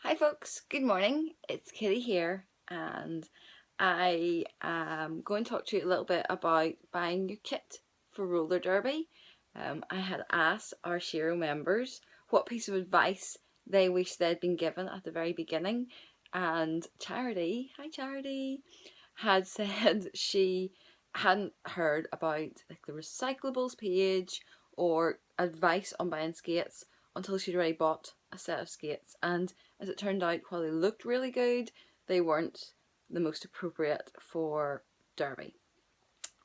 Hi folks, good morning. It's Kitty here and I am going to talk to you a little bit about buying your kit for roller derby. I had asked our Shiro members what piece of advice they wish they'd been given at the very beginning, and Charity, hi Charity, had said she hadn't heard about like the recyclables page or advice on buying skates until she'd already bought a set of skates, and as it turned out, while they looked really good, they weren't the most appropriate for derby.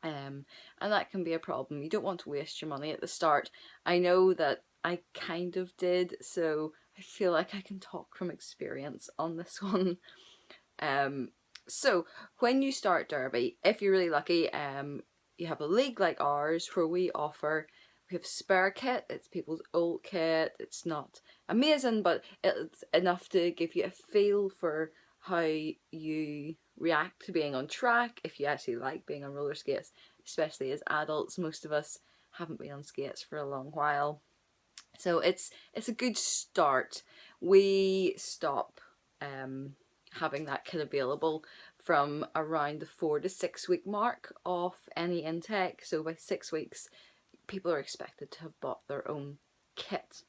And that can be a problem. You don't want to waste your money at the start. I know that I kind of did, so I feel like I can talk from experience on this one. Um, so when you start derby, if you're really lucky, you have a league like ours where we have spare kit. It's people's old kit. It's not amazing, but it's enough to give you a feel for how you react to being on track, if you actually like being on roller skates, especially as adults. Most of us haven't been on skates for a long while. So it's a good start. We stop having that kit available from around the 4 to 6 week mark of any intake. So by 6 weeks, people are expected to have bought their own kit.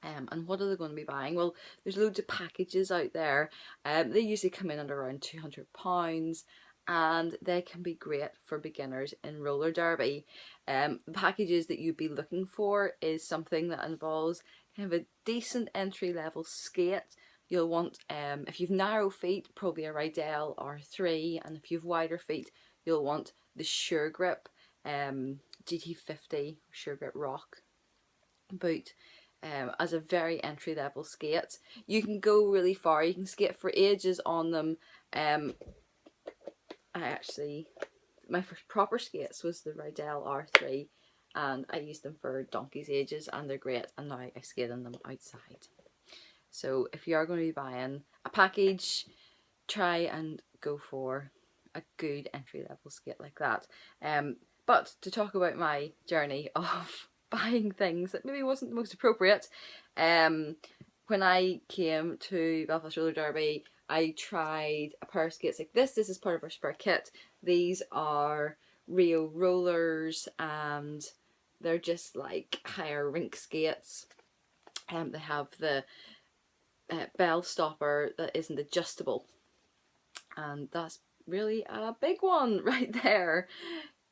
And what are they going to be buying? Well, there's loads of packages out there. They usually come in at around £200, and they can be great for beginners in roller derby. The packages that you'd be looking for is something that involves kind of a decent entry level skate. You'll want, if you've narrow feet, probably a Rydell R3, and if you've wider feet, you'll want the Sure Grip GT50 Sure Grip Rock boot. As a very entry level skate. You can go really far, you can skate for ages on them. My first proper skates was the Rydell R3, and I used them for donkey's ages, and they're great, and now I skate in them outside. So if you are going to be buying a package, try and go for a good entry level skate like that. But to talk about my journey of buying things that maybe wasn't the most appropriate, when I came to Belfast Roller Derby, I tried a pair of skates like this. This is part of our spare kit. These are Rio rollers, and they're just like higher rink skates. They have the bell stopper that isn't adjustable, and that's really a big one right there.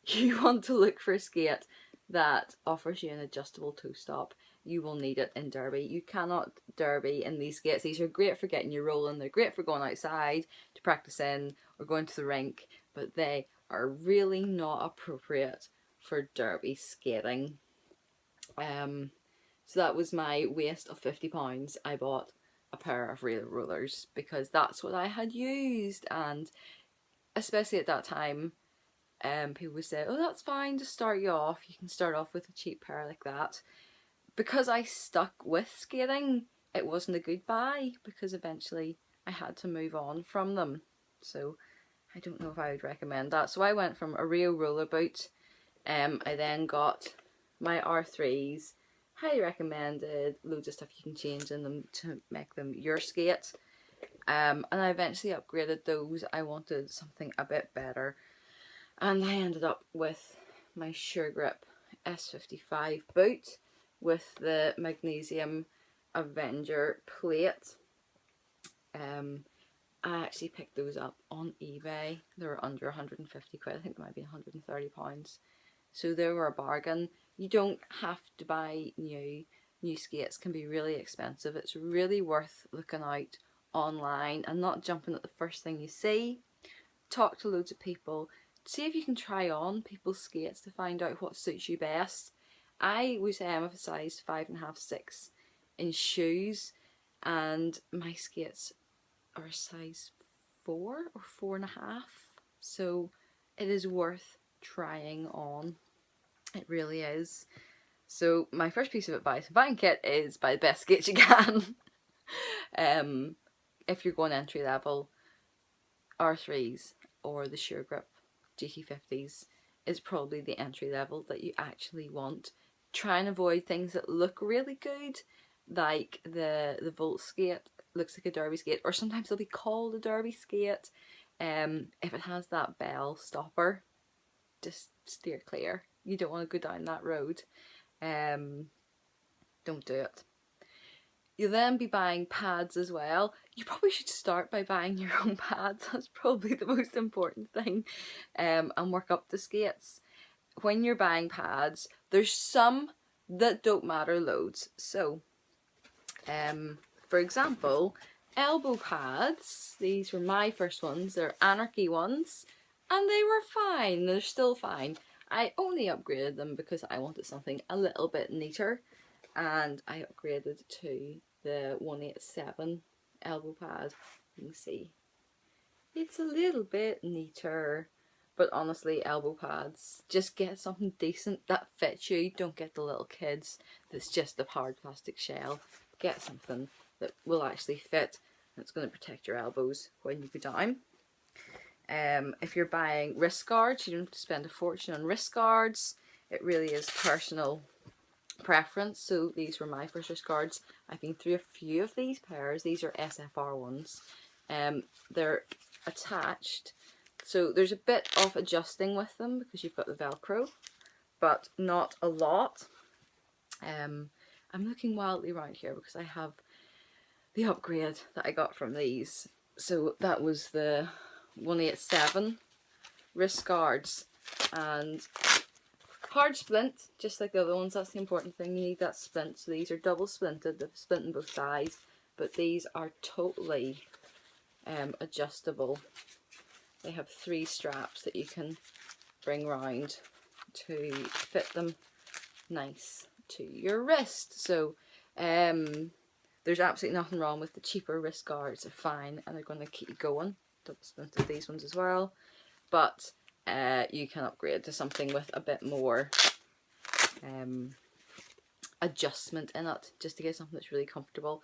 You want to look for a skate that offers you an adjustable toe stop. You will need it in derby. You cannot derby in these skates. These are great for getting you rolling. They're great for going outside to practice in or going to the rink, but they are really not appropriate for derby skating. So that was my waste of £50. I bought a pair of real rollers because that's what I had used, and especially at that time, people would say, oh, that's fine to start you off. You can start off with a cheap pair like that. Because I stuck with skating, it wasn't a good buy, because eventually I had to move on from them. So I don't know if I would recommend that. So I went from a real roller boot. I then got my R3s, highly recommended, loads of stuff you can change in them to make them your skate. And I eventually upgraded those. I wanted something a bit better, and I ended up with my Sure Grip S55 boot with the Magnesium Avenger plate. I actually picked those up on eBay. They were under 150 quid. I think they might be £130. So they were a bargain. You don't have to buy new. New skates can be really expensive. It's really worth looking out online and not jumping at the first thing you see. Talk to loads of people. See if you can try on people's skates to find out what suits you best. I was a size 5.5, 6 in shoes, and my skates are a size 4 or 4.5. So it is worth trying on. It really is. So my first piece of advice for buying kit is buy the best skates you can. If you're going entry level, R3s or the Sure Grip GT50s is probably the entry level that you actually want. Try and avoid things that look really good, like the Volt skate. looks like a derby skate, or sometimes they'll be called a derby skate. If it has that bell stopper, just steer clear. You don't want to go down that road. Don't do it. You'll then be buying pads as well. You probably should start by buying your own pads. That's probably the most important thing. And work up the skates. When you're buying pads, there's some that don't matter loads. So, for example, elbow pads. These were my first ones. They're Anarchy ones. And they were fine. They're still fine. I only upgraded them because I wanted something a little bit neater. And I upgraded to the 187 elbow pad. You can see it's a little bit neater, but honestly, elbow pads, just get something decent that fits you. Don't get the little kids that's just the hard plastic shell. Get something that will actually fit and it's going to protect your elbows when you go down. If you're buying wrist guards, you don't have to spend a fortune on wrist guards. It really is personal preference. So these were my first wrist guards. I've been through a few of these pairs. These are SFR ones. They're attached, so there's a bit of adjusting with them because you've got the Velcro, but not a lot. I'm looking wildly around here because I have the upgrade that I got from these. So that was the 187 wrist guards, and hard splint, just like the other ones. That's the important thing. You need that splint. So these are double splinted. They've splint on both sides, but these are totally adjustable. They have 3 straps that you can bring round to fit them nice to your wrist. So there's absolutely nothing wrong with the cheaper wrist guards. They're fine and they're going to keep you going. Double splinted these ones as well, but you can upgrade to something with a bit more adjustment in it, just to get something that's really comfortable.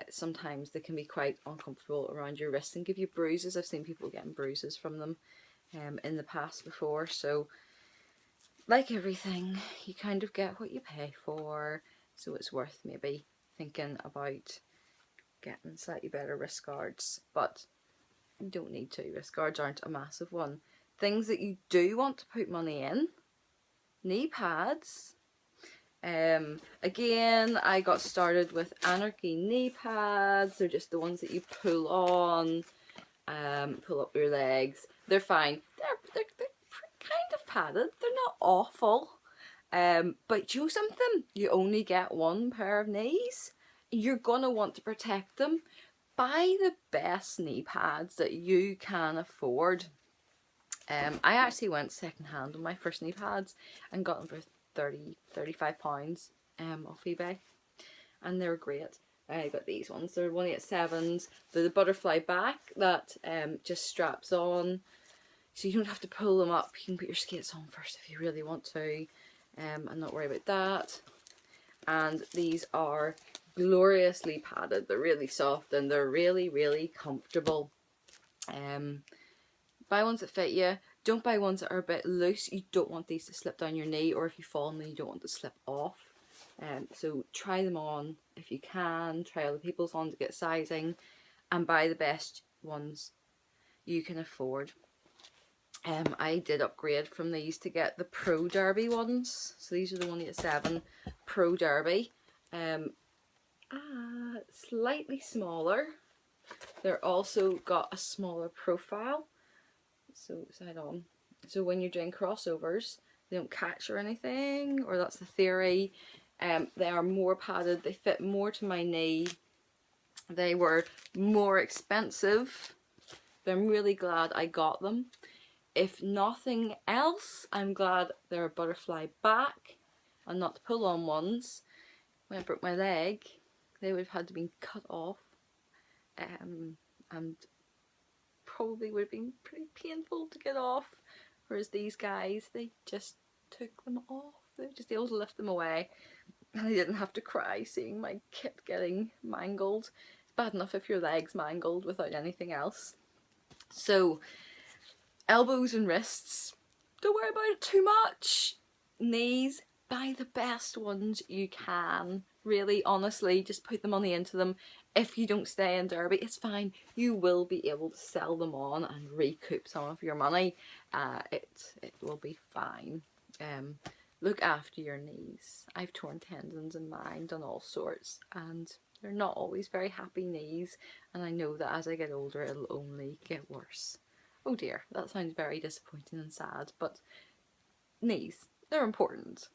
Sometimes they can be quite uncomfortable around your wrist and give you bruises. I've seen people getting bruises from them in the past before. So like everything, you kind of get what you pay for, so it's worth maybe thinking about getting slightly better wrist guards, but you don't need to. Wrist guards aren't a massive one. Things that you do want to put money in: knee pads. Again, I got started with Anarchy knee pads. They're just the ones that you pull on, pull up your legs. They're fine. They're kind of padded. They're not awful. But you know something? You only get one pair of knees. You're gonna want to protect them. Buy the best knee pads that you can afford. I actually went second hand on my first knee pads and got them for £35 off eBay, and they're great. I got these ones. They're 187s. They're the butterfly back that just straps on, so you don't have to pull them up. You can put your skates on first if you really want to, and not worry about that. And these are gloriously padded. They're really soft and they're really, really comfortable. Buy ones that fit you. Don't buy ones that are a bit loose. You don't want these to slip down your knee, or if you fall on them, you don't want to slip off. So try them on if you can. Try other people's on to get sizing, and buy the best ones you can afford. I did upgrade from these to get the Pro Derby ones. So these are the 187 Pro Derby. Slightly smaller. They're also got a smaller profile. So side on. So when you're doing crossovers, they don't catch or anything, or that's the theory. They are more padded. They fit more to my knee. They were more expensive, but I'm really glad I got them. If nothing else, I'm glad they're a butterfly back and not the pull-on ones. When I broke my leg, they would have had to be cut off, and probably would have been pretty painful to get off. Whereas these guys, they just took them off. They were just able to lift them away, and I didn't have to cry seeing my kit getting mangled. It's bad enough if your leg's mangled without anything else. So elbows and wrists, don't worry about it too much. Knees, buy the best ones you can. Really, honestly, just put the money into them. if you don't stay in Derby, it's fine. You will be able to sell them on and recoup some of your money. It will be fine. Look after your knees. I've torn tendons in mine, done all sorts, and they're not always very happy knees, and I know that as I get older it'll only get worse. Oh dear, that sounds very disappointing and sad, but knees, they're important.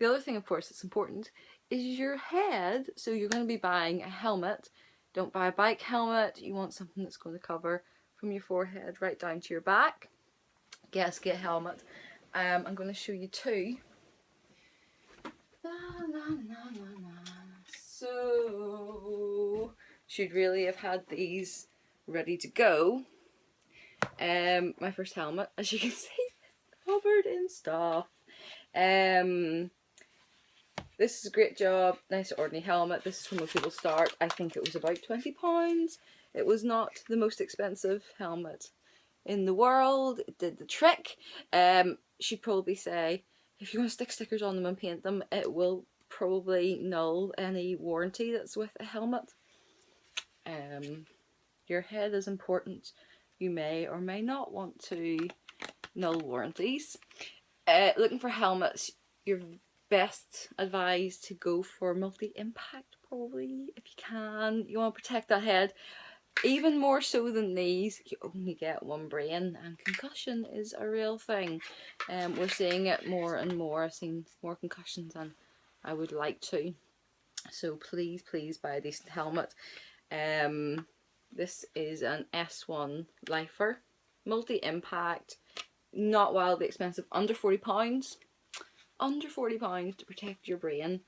The other thing, of course, that's important is your head. So you're going to be buying a helmet. Don't buy a bike helmet. You want something that's going to cover from your forehead right down to your back. Get a skate helmet. I'm going to show you two. So, should really have had these ready to go. My first helmet, as you can see, is covered in stuff. This is a great job, nice ordinary helmet. This is where most people start. I think it was about £20. It was not the most expensive helmet in the world. It did the trick. She'd probably say, if you want to stick stickers on them and paint them, it will probably null any warranty that's with a helmet. Your head is important. You may or may not want to null warranties. Looking for helmets, you're best advised to go for multi-impact probably, if you can. You want to protect that head. Even more so than these, you only get one brain, and concussion is a real thing. We're seeing it more and more. I've seen more concussions than I would like to. So please, please buy a decent helmet. This is an S1 Lifer, multi-impact, not wildly expensive, under £40. Under £40 to protect your brain.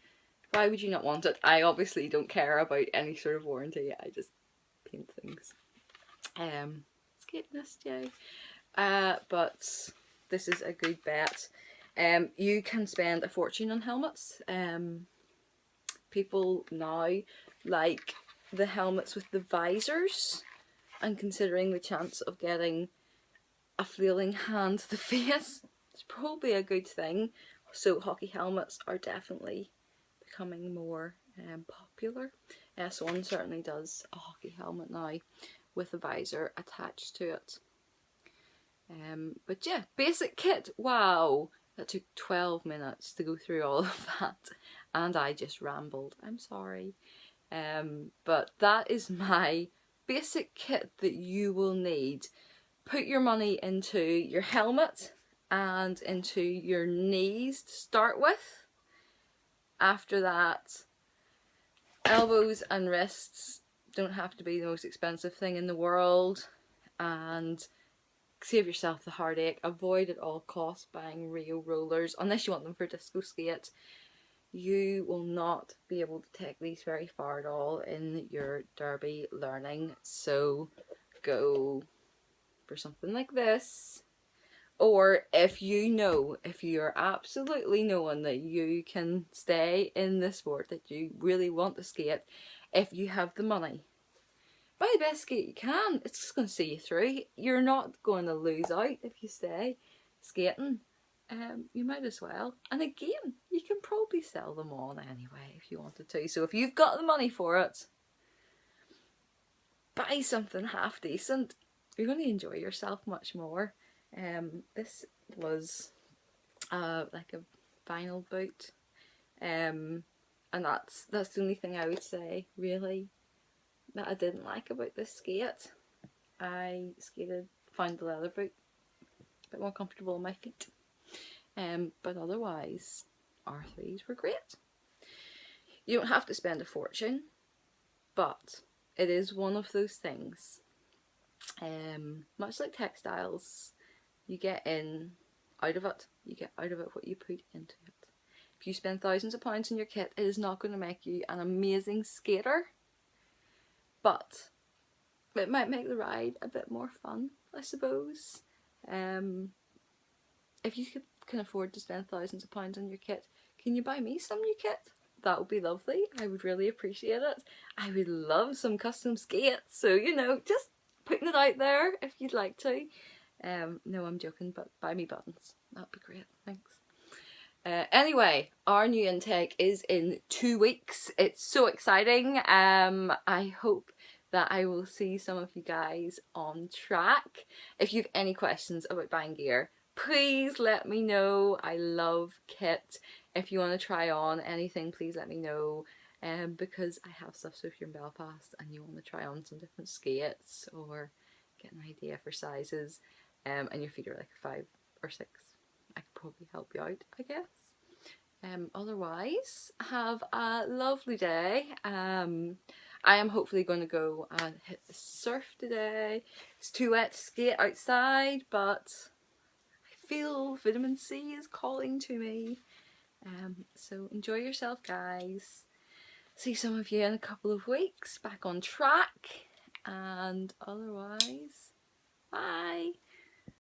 Why would you not want it? I obviously don't care about any sort of warranty. I just paint things. Escape yay. But this is a good bet. You can spend a fortune on helmets. People now like the helmets with the visors, and considering the chance of getting a flailing hand to the face, it's probably a good thing. So hockey helmets are definitely becoming more popular. S1 certainly does a hockey helmet now with a visor attached to it. But yeah, basic kit. Wow, that took 12 minutes to go through all of that, and I just rambled. I'm sorry. But that is my basic kit that you will need. Put your money into your helmet and into your knees to start with. After that, elbows and wrists don't have to be the most expensive thing in the world, and save yourself the heartache. Avoid at all costs buying real rollers unless you want them for disco skate. You will not be able to take these very far at all in your derby learning, so go for something like this. Or if you're absolutely knowing that you can stay in the sport, that you really want to skate, if you have the money, buy the best skate you can. It's just going to see you through. You're not going to lose out if you stay skating. You might as well. And again, you can probably sell them on anyway if you wanted to. So if you've got the money for it, buy something half decent. You're going to enjoy yourself much more. This was like a vinyl boot, and that's the only thing I would say really that I didn't like about this skate. I found the leather boot a bit more comfortable on my feet, but otherwise R3s were great. You don't have to spend a fortune, but it is one of those things, much like textiles. You get out of it what you put into it. If you spend thousands of pounds on your kit, it is not going to make you an amazing skater, but it might make the ride a bit more fun, I suppose. If you can afford to spend thousands of pounds on your kit, can you buy me some new kit? That would be lovely. I would really appreciate it. I would love some custom skates, so just putting it out there if you'd like to. No, I'm joking, but buy me buttons. That'd be great, thanks. Anyway, our new intake is in 2 weeks. It's so exciting. I hope that I will see some of you guys on track. If you have any questions about buying gear, please let me know. I love kit. If you want to try on anything, please let me know. Because I have stuff, so if you're in Belfast and you want to try on some different skates or get an idea for sizes, and your feet are like 5 or 6, I could probably help you out, I guess. Otherwise, have a lovely day. I am hopefully going to go and hit the surf today. It's too wet to skate outside, but I feel vitamin C is calling to me. So enjoy yourself, guys. See some of you in a couple of weeks, back on track. And otherwise, bye.